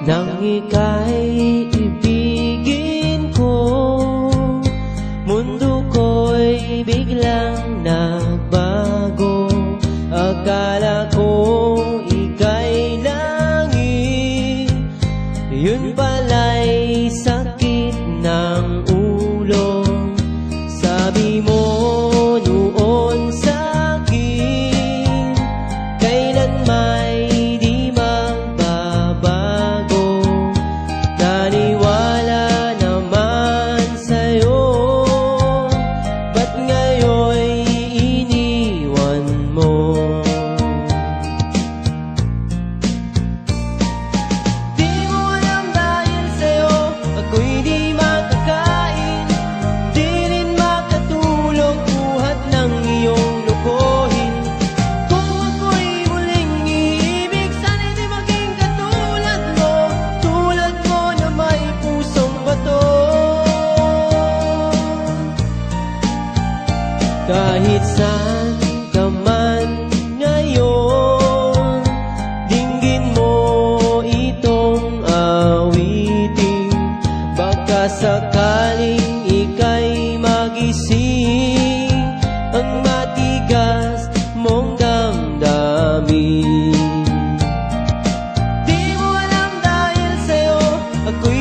Nang ika'y ibigin ko, mundo ko'y biglang nagbago. Akala ko ika'y langit, yun pala'y sakit ng ulo. Sabi mo noon sa'kin, kailan may di magbabago. Naniwala naman sa'yo, ba't ngayon'y iniwan mo? Di mo alam dahil sa'yo ako'y di makakain, di rin makatulog buhat ng iyong lokohin. Kung ako'y muling iibig, sana'y di maging katulad mo, tulad mo na may pusong bato. Kahit saan ka man ngayon, dinggin mo itong awitin. Baka sakaling ika'y magising ang matigas mong damdamin. Di mo alam dahil sa'yo ako'y